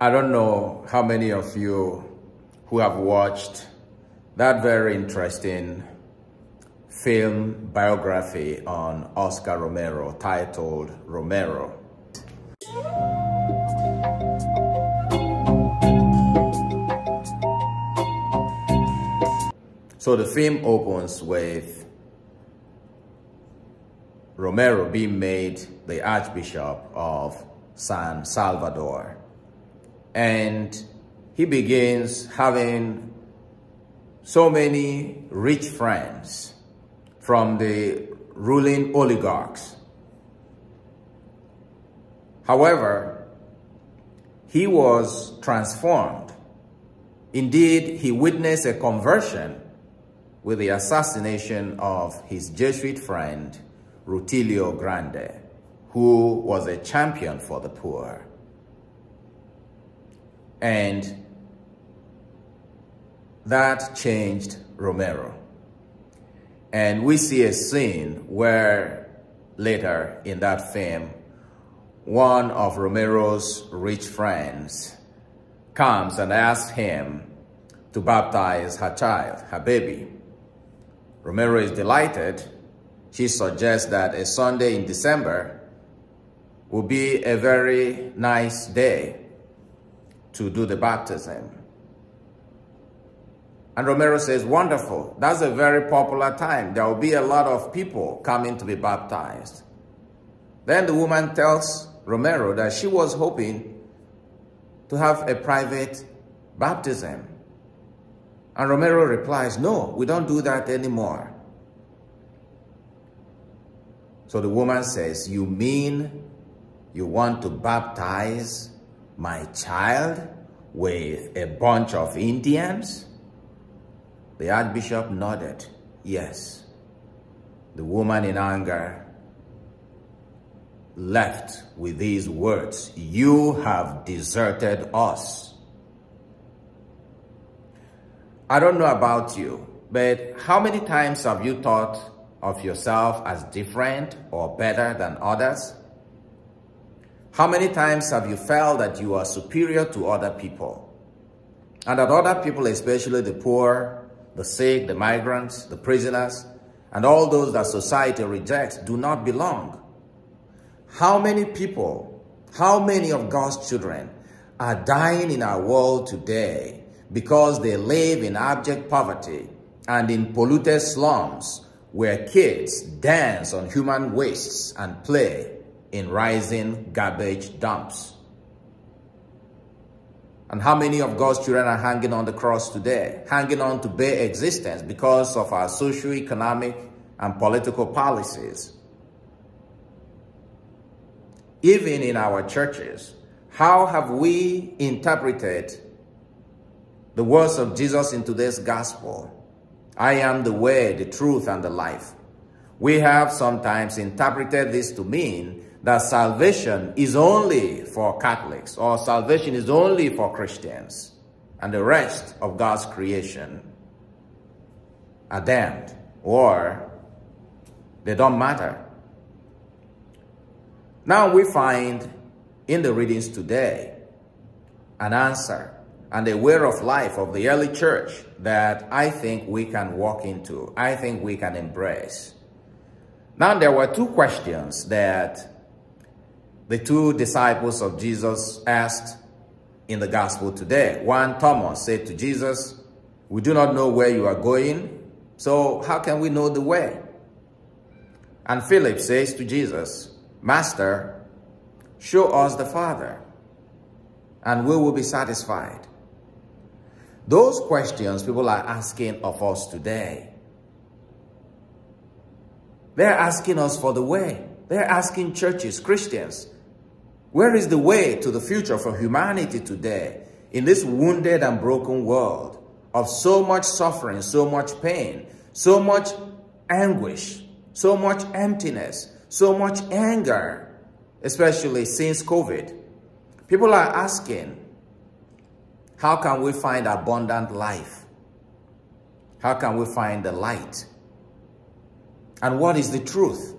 I don't know how many of you who have watched that very interesting film biography on Oscar Romero titled Romero. So the film opens with Romero being made the Archbishop of San Salvador. And he begins having so many rich friends from the ruling oligarchs. However, he was transformed. Indeed, he witnessed a conversion with the assassination of his Jesuit friend, Rutilio Grande, who was a champion for the poor. And that changed Romero. And we see a scene where later in that film, one of Romero's rich friends comes and asks him to baptize her child, her baby. Romero is delighted. She suggests that a Sunday in December will be a very nice day to do the baptism. And Romero says, wonderful, that's a very popular time. There will be a lot of people coming to be baptized. Then the woman tells Romero that she was hoping to have a private baptism. And Romero replies, no, we don't do that anymore. So the woman says, you mean you want to baptize my child with a bunch of Indians? The Archbishop nodded, yes. The woman in anger left with these words, you have deserted us. I don't know about you, but how many times have you thought of yourself as different or better than others? How many times have you felt that you are superior to other people? And that other people, especially the poor, the sick, the migrants, the prisoners, and all those that society rejects do not belong? How many people, how many of God's children are dying in our world today because they live in abject poverty and in polluted slums where kids dance on human wastes and play in rising garbage dumps? And how many of God's children are hanging on the cross today, hanging on to bare existence because of our socio-economic and political policies? Even in our churches, how have we interpreted the words of Jesus in today's gospel? I am the way, the truth, and the life. We have sometimes interpreted this to mean that salvation is only for Catholics, or salvation is only for Christians, and the rest of God's creation are damned, or they don't matter. Now we find in the readings today an answer and a way of life of the early church that I think we can walk into, I think we can embrace. Now there were two questions that the two disciples of Jesus asked in the gospel today. One, Thomas, said to Jesus, we do not know where you are going, so how can we know the way? And Philip says to Jesus, Master, show us the Father, and we will be satisfied. Those questions people are asking of us today. They're asking us for the way. They're asking churches, Christians, where is the way to the future for humanity today in this wounded and broken world of so much suffering, so much pain, so much anguish, so much emptiness, so much anger, especially since COVID? People are asking, how can we find abundant life? How can we find the light? And what is the truth?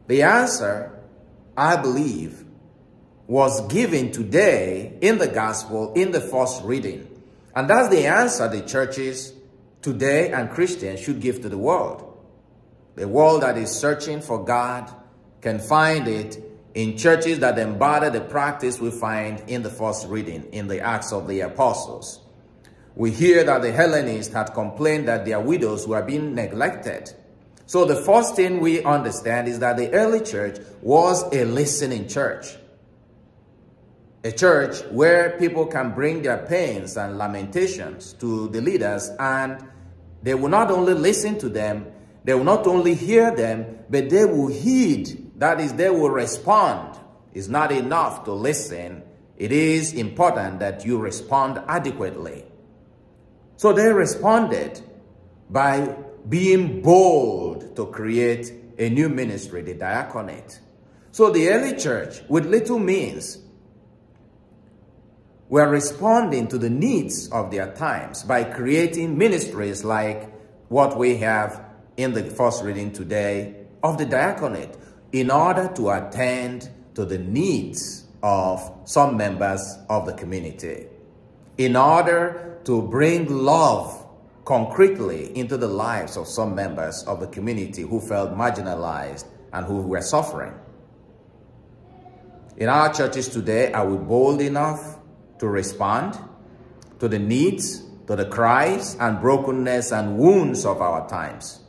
The answer, I believe, was given today in the gospel, in the first reading. And that's the answer the churches today and Christians should give to the world. The world that is searching for God can find it in churches that embody the practice we find in the first reading, in the Acts of the Apostles. We hear that the Hellenists had complained that their widows were being neglected. So the first thing we understand is that the early church was a listening church. A church where people can bring their pains and lamentations to the leaders, and they will not only listen to them, they will not only hear them, but they will heed. That is, they will respond. It's not enough to listen. It is important that you respond adequately. So they responded by being bold to create a new ministry, the diaconate. So the early church, with little means, were responding to the needs of their times by creating ministries like what we have in the first reading today of the diaconate, in order to attend to the needs of some members of the community, in order to bring love concretely into the lives of some members of the community who felt marginalized and who were suffering. In our churches today, are we bold enough to respond to the needs, to the cries and brokenness and wounds of our times?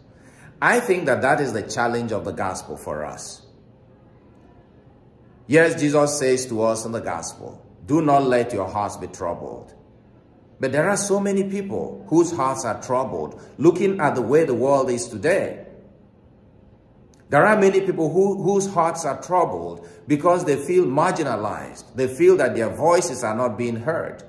I think that is the challenge of the gospel for us. Yes, Jesus says to us in the gospel, do not let your hearts be troubled. But there are so many people whose hearts are troubled, looking at the way the world is today. There are many people whose hearts are troubled because they feel marginalized. They feel that their voices are not being heard.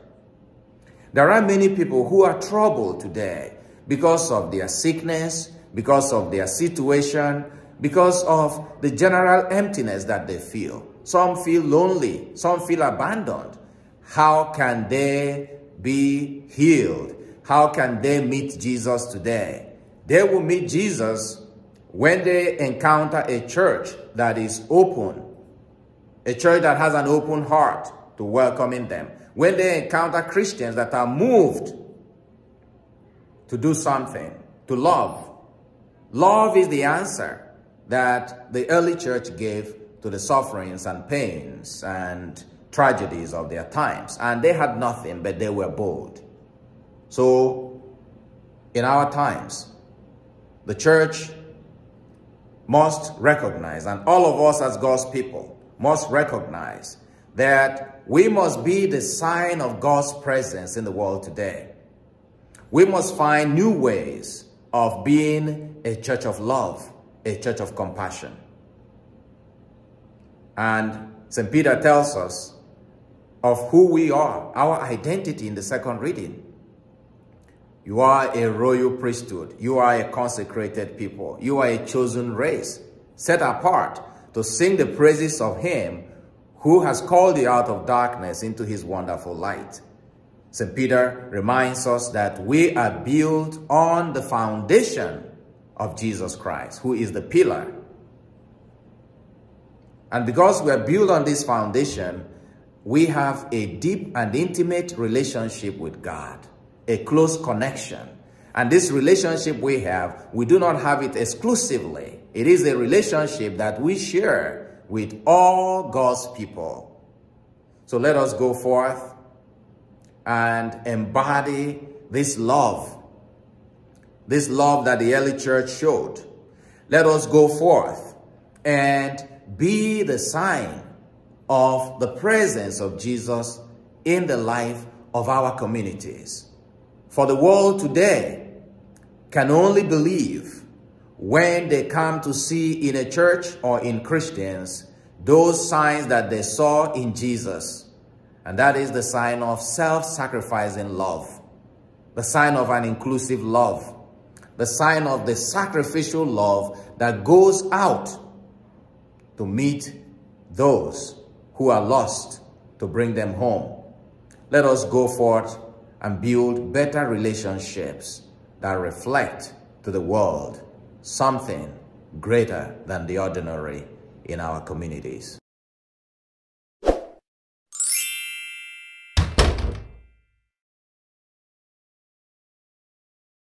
There are many people who are troubled today because of their sickness, because of their situation, because of the general emptiness that they feel. Some feel lonely, some feel abandoned. How can they be healed? How can they meet Jesus today? They will meet Jesus when they encounter a church that is open, a church that has an open heart to welcoming them. When they encounter Christians that are moved to do something, to love. Love is the answer that the early church gave to the sufferings and pains and tragedies of their times. And they had nothing, but they were bold. So, in our times, the church must recognize, and all of us as God's people must recognize, that we must be the sign of God's presence in the world today. We must find new ways of being a church of love, a church of compassion. And St. Peter tells us of who we are, our identity in the second reading. You are a royal priesthood. You are a consecrated people. You are a chosen race, set apart to sing the praises of him who has called you out of darkness into his wonderful light. St. Peter reminds us that we are built on the foundation of Jesus Christ, who is the pillar. And because we are built on this foundation, we have a deep and intimate relationship with God, a close connection. And this relationship we have, we do not have it exclusively. It is a relationship that we share with all God's people. So let us go forth and embody this love that the early church showed. Let us go forth and be the sign of the presence of Jesus in the life of our communities. For the world today can only believe when they come to see in a church or in Christians those signs that they saw in Jesus. And that is the sign of self-sacrificing love, the sign of an inclusive love, the sign of the sacrificial love that goes out to meet those who are lost, to bring them home. Let us go forth and build better relationships that reflect to the world something greater than the ordinary in our communities.